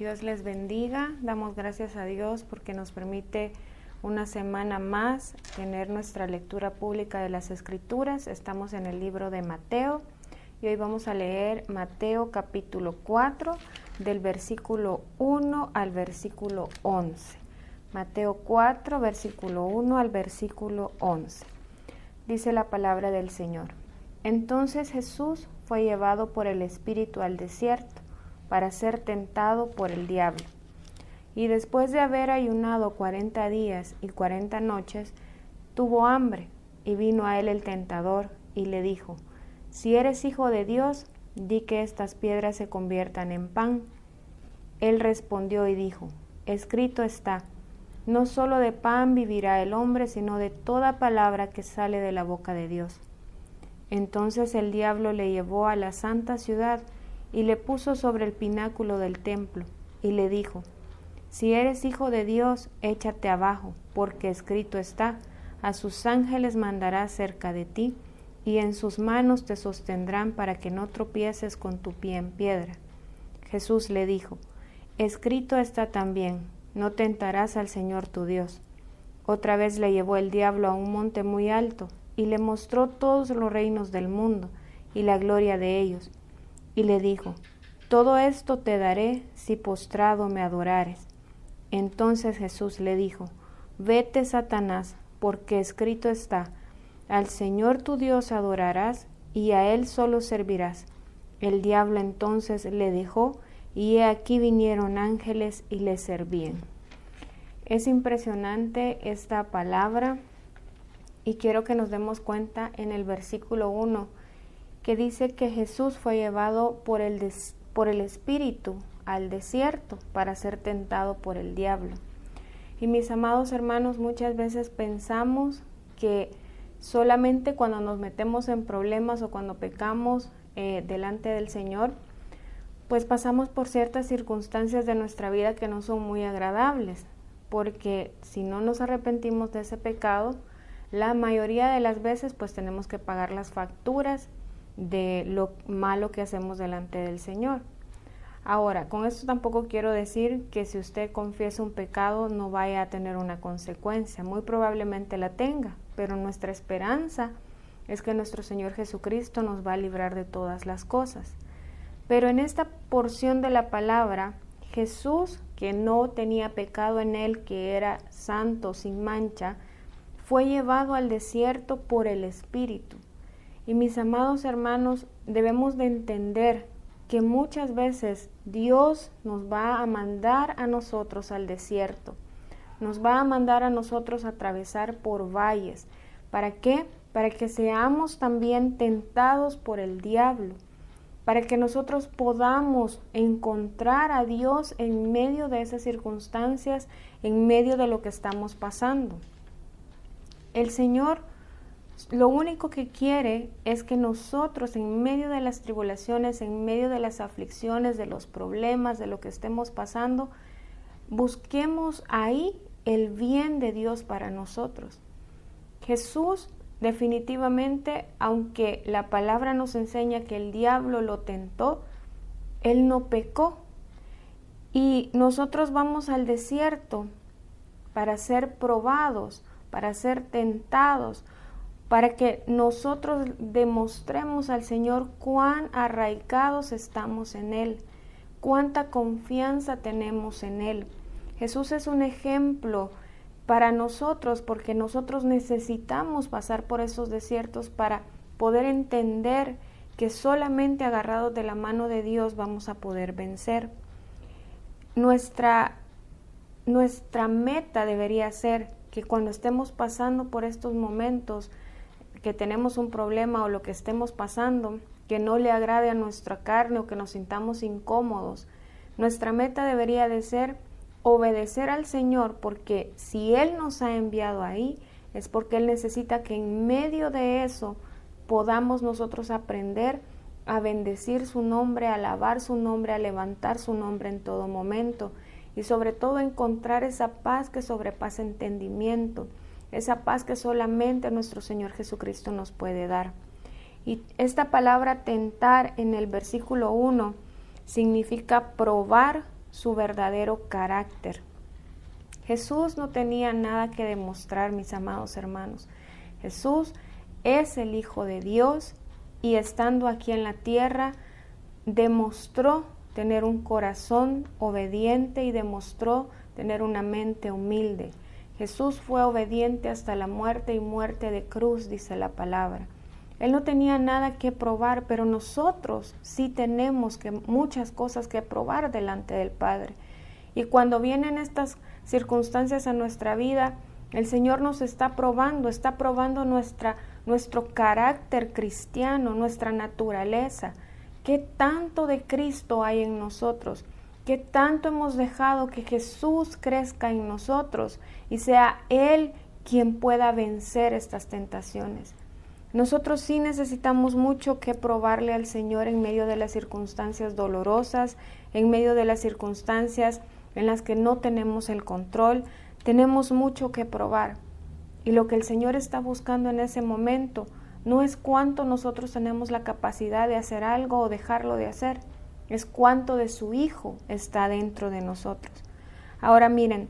Dios les bendiga. Damos gracias a Dios porque nos permite una semana más tener nuestra lectura pública de las Escrituras. Estamos en el libro de Mateo y hoy vamos a leer Mateo capítulo 4 del versículo 1 al versículo 11. Mateo 4, versículo 1 al versículo 11. Dice la palabra del Señor. Entonces Jesús fue llevado por el Espíritu al desierto para ser tentado por el diablo. Y después de haber ayunado 40 días y 40 noches, tuvo hambre, y vino a él el tentador, y le dijo, si eres hijo de Dios, di que estas piedras se conviertan en pan. Él respondió y dijo, escrito está, no solo de pan vivirá el hombre, sino de toda palabra que sale de la boca de Dios. Entonces el diablo le llevó a la santa ciudad y le puso sobre el pináculo del templo, y le dijo, si eres hijo de Dios, échate abajo, porque escrito está, a sus ángeles mandará cerca de ti, y en sus manos te sostendrán para que no tropieces con tu pie en piedra. Jesús le dijo, escrito está también, no tentarás al Señor tu Dios. Otra vez le llevó el diablo a un monte muy alto, y le mostró todos los reinos del mundo, y la gloria de ellos. Y le dijo, todo esto te daré si postrado me adorares. Entonces Jesús le dijo, vete, Satanás, porque escrito está, al Señor tu Dios adorarás, y a Él solo servirás. El diablo entonces le dejó, y he aquí vinieron ángeles y le servían. Es impresionante esta palabra, y quiero que nos demos cuenta en el versículo 1, que dice que Jesús fue llevado por el Espíritu al desierto para ser tentado por el diablo. Y mis amados hermanos, muchas veces pensamos que solamente cuando nos metemos en problemas o cuando pecamos delante del Señor, pues pasamos por ciertas circunstancias de nuestra vida que no son muy agradables, porque si no nos arrepentimos de ese pecado, la mayoría de las veces pues tenemos que pagar las facturas de lo malo que hacemos delante del Señor. Ahora, con esto tampoco quiero decir que si usted confiesa un pecado no vaya a tener una consecuencia, muy probablemente la tenga, pero nuestra esperanza es que nuestro Señor Jesucristo nos va a librar de todas las cosas. Pero en esta porción de la palabra, Jesús, que no tenía pecado en él, que era santo, sin mancha, fue llevado al desierto por el Espíritu. Y mis amados hermanos, debemos de entender que muchas veces Dios nos va a mandar a nosotros al desierto, nos va a mandar a nosotros a atravesar por valles. ¿Para qué? Para que seamos también tentados por el diablo, para que nosotros podamos encontrar a Dios en medio de esas circunstancias, en medio de lo que estamos pasando. El Señor lo único que quiere es que nosotros en medio de las tribulaciones, en medio de las aflicciones, de los problemas, de lo que estemos pasando, busquemos ahí el bien de Dios para nosotros. Jesús definitivamente, aunque la palabra nos enseña que el diablo lo tentó, él no pecó. Y nosotros vamos al desierto para ser probados, para ser tentados, para que nosotros demostremos al Señor cuán arraigados estamos en Él, cuánta confianza tenemos en Él. Jesús es un ejemplo para nosotros porque nosotros necesitamos pasar por esos desiertos para poder entender que solamente agarrados de la mano de Dios vamos a poder vencer. Nuestra meta debería ser que cuando estemos pasando por estos momentos, que tenemos un problema o lo que estemos pasando, que no le agrade a nuestra carne o que nos sintamos incómodos, nuestra meta debería de ser obedecer al Señor, porque si Él nos ha enviado ahí, es porque Él necesita que en medio de eso podamos nosotros aprender a bendecir su nombre, a alabar su nombre, a levantar su nombre en todo momento y sobre todo encontrar esa paz que sobrepasa entendimiento, esa paz que solamente nuestro Señor Jesucristo nos puede dar. Y esta palabra tentar en el versículo 1 significa probar su verdadero carácter. Jesús no tenía nada que demostrar, mis amados hermanos. Jesús es el Hijo de Dios y estando aquí en la tierra demostró tener un corazón obediente y demostró tener una mente humilde. Jesús fue obediente hasta la muerte y muerte de cruz, dice la palabra. Él no tenía nada que probar, pero nosotros sí tenemos muchas cosas que probar delante del Padre. Y cuando vienen estas circunstancias a nuestra vida, el Señor nos está probando nuestro carácter cristiano, nuestra naturaleza. ¿Qué tanto de Cristo hay en nosotros? ¿Qué tanto hemos dejado que Jesús crezca en nosotros y sea Él quien pueda vencer estas tentaciones? Nosotros sí necesitamos mucho que probarle al Señor en medio de las circunstancias dolorosas, en medio de las circunstancias en las que no tenemos el control. Tenemos mucho que probar. Y lo que el Señor está buscando en ese momento no es cuánto nosotros tenemos la capacidad de hacer algo o dejarlo de hacer, es cuánto de su Hijo está dentro de nosotros. Ahora miren,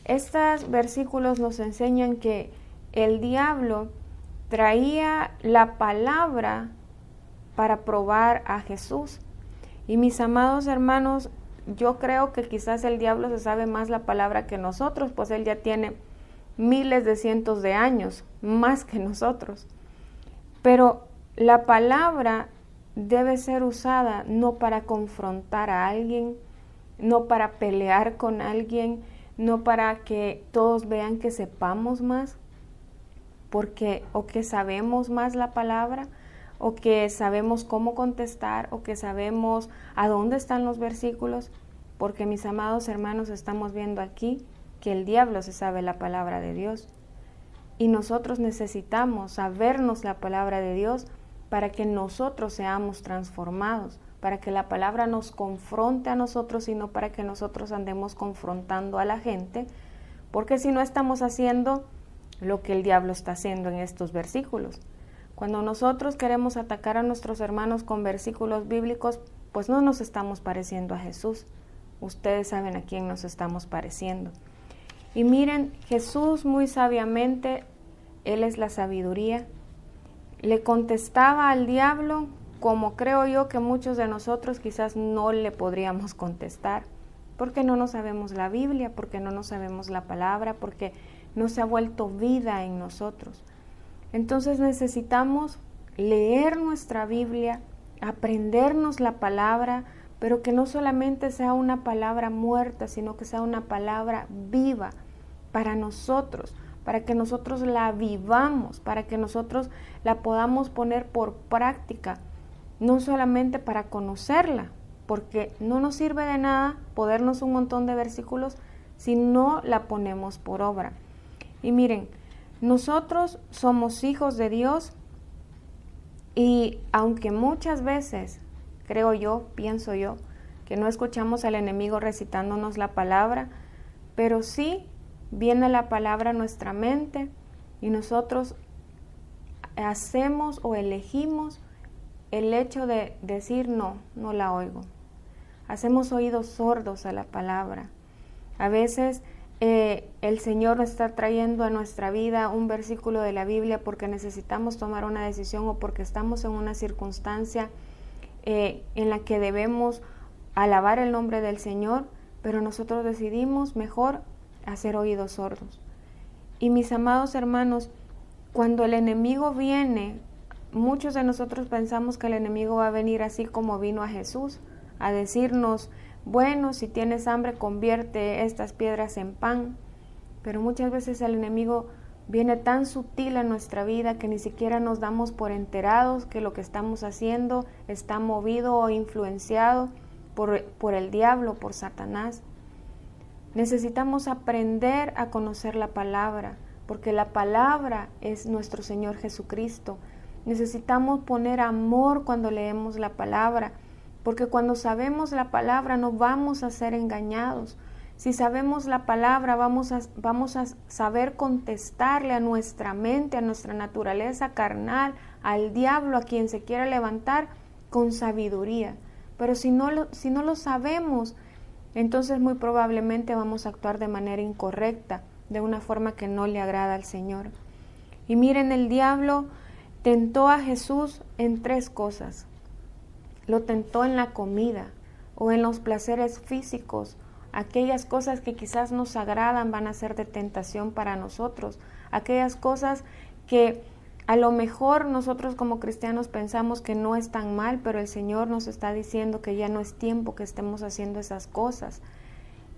estos versículos nos enseñan que el diablo traía la palabra para probar a Jesús. Y mis amados hermanos, yo creo que quizás el diablo se sabe más la palabra que nosotros, pues él ya tiene miles de cientos de años, más que nosotros. Pero la palabra debe ser usada no para confrontar a alguien, no para pelear con alguien, no para que todos vean que sepamos más, o que sabemos más la palabra, o que sabemos cómo contestar, o que sabemos a dónde están los versículos, porque mis amados hermanos, estamos viendo aquí que el diablo se sabe la palabra de Dios. Y nosotros necesitamos sabernos la palabra de Dios para que nosotros seamos transformados, para que la palabra nos confronte a nosotros y no para que nosotros andemos confrontando a la gente, porque si no estamos haciendo lo que el diablo está haciendo en estos versículos. Cuando nosotros queremos atacar a nuestros hermanos con versículos bíblicos, pues no nos estamos pareciendo a Jesús. Ustedes saben a quién nos estamos pareciendo. Y miren, Jesús muy sabiamente, Él es la sabiduría, le contestaba al diablo como creo yo que muchos de nosotros quizás no le podríamos contestar, porque no nos sabemos la Biblia, porque no nos sabemos la palabra, porque no se ha vuelto vida en nosotros. Entonces necesitamos leer nuestra Biblia, aprendernos la palabra, pero que no solamente sea una palabra muerta, sino que sea una palabra viva para nosotros, para que nosotros la vivamos, para que nosotros la podamos poner por práctica, no solamente para conocerla, porque no nos sirve de nada podernos un montón de versículos si no la ponemos por obra. Y miren, nosotros somos hijos de Dios y aunque muchas veces, creo yo, pienso yo, que no escuchamos al enemigo recitándonos la palabra, pero sí viene la palabra a nuestra mente y nosotros hacemos o elegimos el hecho de decir no la oigo. Hacemos oídos sordos a la palabra. A veces el Señor nos está trayendo a nuestra vida un versículo de la Biblia porque necesitamos tomar una decisión o porque estamos en una circunstancia en la que debemos alabar el nombre del Señor, pero nosotros decidimos mejor hacer oídos sordos. Y mis amados hermanos, cuando el enemigo viene, muchos de nosotros pensamos que el enemigo va a venir así como vino a Jesús, a decirnos, bueno, si tienes hambre, convierte estas piedras en pan. Pero muchas veces el enemigo viene tan sutil a nuestra vida que ni siquiera nos damos por enterados que lo que estamos haciendo está movido o influenciado por el diablo, por Satanás. Necesitamos aprender a conocer la palabra, porque la palabra es nuestro Señor Jesucristo. Necesitamos poner amor cuando leemos la palabra, porque cuando sabemos la palabra no vamos a ser engañados. Si sabemos la palabra vamos a saber contestarle a nuestra mente, a nuestra naturaleza carnal, al diablo, a quien se quiera levantar con sabiduría. Pero si no lo sabemos, entonces muy probablemente vamos a actuar de manera incorrecta, de una forma que no le agrada al Señor. Y miren, el diablo tentó a Jesús en 3 cosas. Lo tentó en la comida o en los placeres físicos. Aquellas cosas que quizás nos agradan van a ser de tentación para nosotros. Aquellas cosas que a lo mejor nosotros como cristianos pensamos que no es tan mal, pero el Señor nos está diciendo que ya no es tiempo que estemos haciendo esas cosas.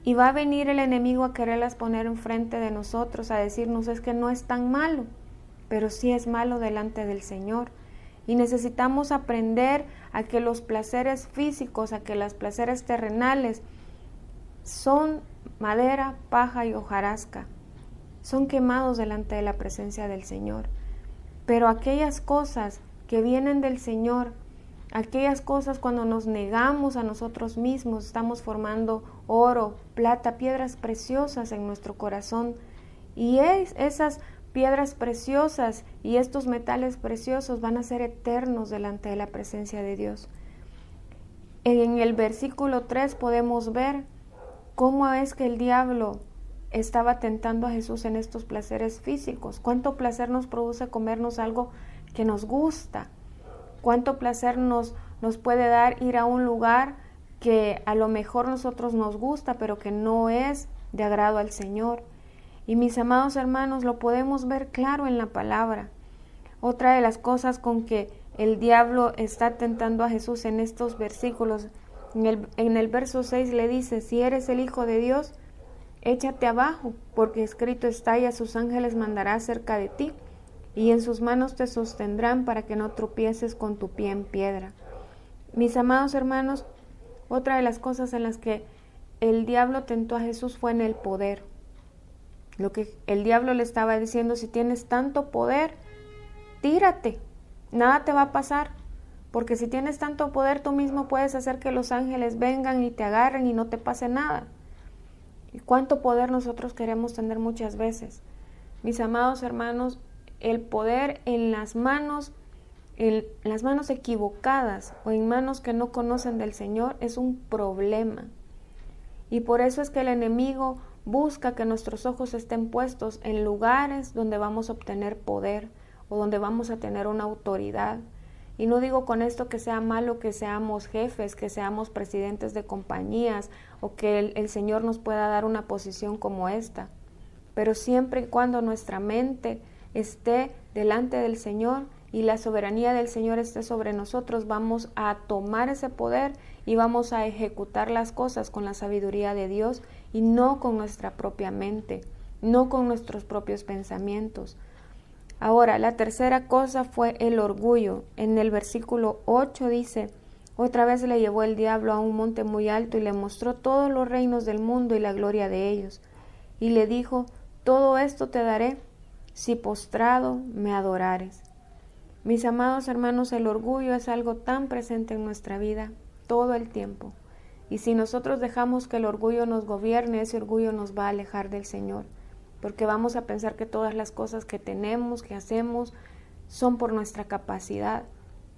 Y va a venir el enemigo a quererlas poner enfrente de nosotros, a decirnos es que no es tan malo, pero sí es malo delante del Señor. Y necesitamos aprender a que los placeres físicos, a que los placeres terrenales son madera, paja y hojarasca. Son quemados delante de la presencia del Señor. Pero aquellas cosas que vienen del Señor, aquellas cosas cuando nos negamos a nosotros mismos, estamos formando oro, plata, piedras preciosas en nuestro corazón. Y esas piedras preciosas y estos metales preciosos van a ser eternos delante de la presencia de Dios. En el versículo 3 podemos ver cómo es que el diablo estaba tentando a Jesús en estos placeres físicos. Cuánto placer nos produce comernos algo que nos gusta. Cuánto placer nos puede dar ir a un lugar que a lo mejor nosotros nos gusta, pero que no es de agrado al Señor. Y mis amados hermanos, lo podemos ver claro en la palabra. Otra de las cosas con que el diablo está tentando a Jesús en estos versículos, en el verso 6 le dice, si eres el Hijo de Dios, échate abajo, porque escrito está, y a sus ángeles mandará cerca de ti, y en sus manos te sostendrán para que no tropieces con tu pie en piedra. Mis amados hermanos, otra de las cosas en las que el diablo tentó a Jesús fue en el poder. Lo que el diablo le estaba diciendo, si tienes tanto poder, tírate, nada te va a pasar, porque si tienes tanto poder, tú mismo puedes hacer que los ángeles vengan y te agarren y no te pase nada. ¿Y cuánto poder nosotros queremos tener muchas veces? Mis amados hermanos, el poder en las manos equivocadas o en manos que no conocen del Señor es un problema. Y por eso es que el enemigo busca que nuestros ojos estén puestos en lugares donde vamos a obtener poder o donde vamos a tener una autoridad. Y no digo con esto que sea malo que seamos jefes, que seamos presidentes de compañías o que el Señor nos pueda dar una posición como esta. Pero siempre y cuando nuestra mente esté delante del Señor y la soberanía del Señor esté sobre nosotros, vamos a tomar ese poder y vamos a ejecutar las cosas con la sabiduría de Dios y no con nuestra propia mente, no con nuestros propios pensamientos. Ahora, la tercera cosa fue el orgullo. En el versículo 8 dice, otra vez le llevó el diablo a un monte muy alto y le mostró todos los reinos del mundo y la gloria de ellos. Y le dijo, todo esto te daré si postrado me adorares. Mis amados hermanos, el orgullo es algo tan presente en nuestra vida todo el tiempo. Y si nosotros dejamos que el orgullo nos gobierne, ese orgullo nos va a alejar del Señor. Porque vamos a pensar que todas las cosas que tenemos, que hacemos, son por nuestra capacidad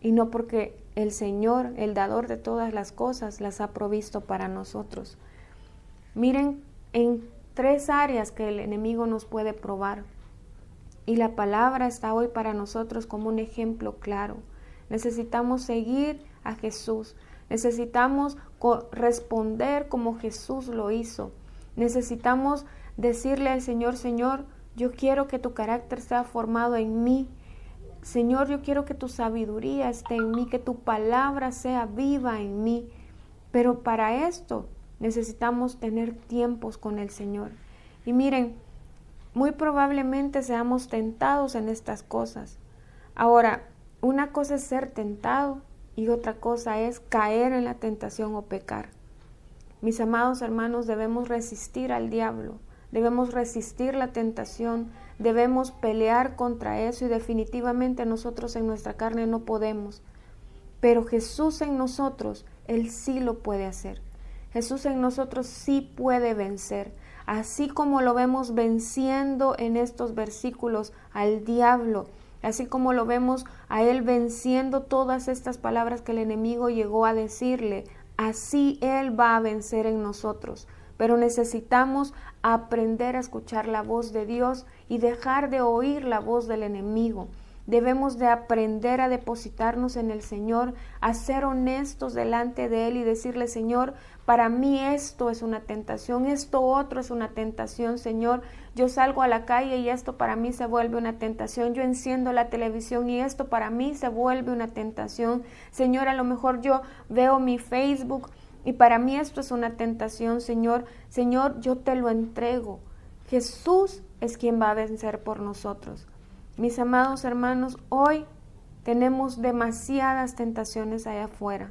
y no porque el Señor, el dador de todas las cosas, las ha provisto para nosotros. Miren, en 3 áreas que el enemigo nos puede probar y la palabra está hoy para nosotros como un ejemplo claro. Necesitamos seguir a Jesús, necesitamos responder como Jesús lo hizo, necesitamos decirle al Señor, Señor, yo quiero que tu carácter sea formado en mí. Señor, yo quiero que tu sabiduría esté en mí, que tu palabra sea viva en mí. Pero para esto necesitamos tener tiempos con el Señor. Y miren, muy probablemente seamos tentados en estas cosas. Ahora, una cosa es ser tentado y otra cosa es caer en la tentación o pecar. Mis amados hermanos, debemos resistir al diablo. Debemos resistir la tentación, debemos pelear contra eso y definitivamente nosotros en nuestra carne no podemos. Pero Jesús en nosotros, Él sí lo puede hacer. Jesús en nosotros sí puede vencer. Así como lo vemos venciendo en estos versículos al diablo, así como lo vemos a Él venciendo todas estas palabras que el enemigo llegó a decirle así Él va a vencer en nosotros. Pero necesitamos aprender a escuchar la voz de Dios y dejar de oír la voz del enemigo. Debemos de aprender a depositarnos en el Señor, a ser honestos delante de Él y decirle: Señor, para mí esto es una tentación, esto otro es una tentación, Señor. Yo salgo a la calle y esto para mí se vuelve una tentación. Yo enciendo la televisión y esto para mí se vuelve una tentación. Señor, a lo mejor yo veo mi Facebook y para mí esto es una tentación, Señor. Señor, yo te lo entrego. Jesús es quien va a vencer por nosotros. Mis amados hermanos, hoy tenemos demasiadas tentaciones allá afuera.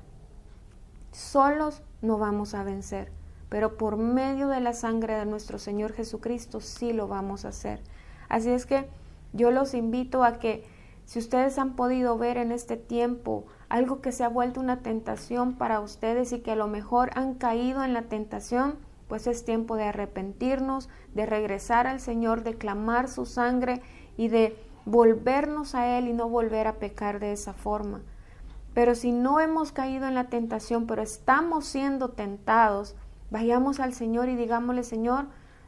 Solos no vamos a vencer, pero por medio de la sangre de nuestro Señor Jesucristo sí lo vamos a hacer. Así es que yo los invito a que, si ustedes han podido ver en este tiempo algo que se ha vuelto una tentación para ustedes y que a lo mejor han caído en la tentación, pues es tiempo de arrepentirnos, de regresar al Señor, de clamar su sangre y de volvernos a Él y no volver a pecar de esa forma. Pero si no hemos caído en la tentación, pero estamos siendo tentados, vayamos al Señor y digámosle: Señor,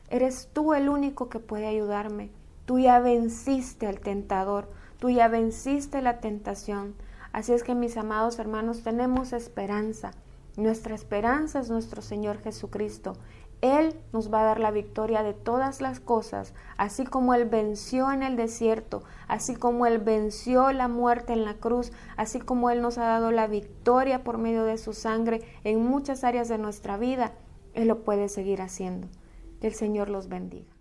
eres tú el único que puede ayudarme. Tú ya venciste al tentador, tú ya venciste la tentación. Así es que, mis amados hermanos, tenemos esperanza. Nuestra esperanza es nuestro Señor Jesucristo. Él nos va a dar la victoria de todas las cosas, así como Él venció en el desierto, así como Él venció la muerte en la cruz, así como Él nos ha dado la victoria por medio de su sangre en muchas áreas de nuestra vida. Él lo puede seguir haciendo. Que el Señor los bendiga.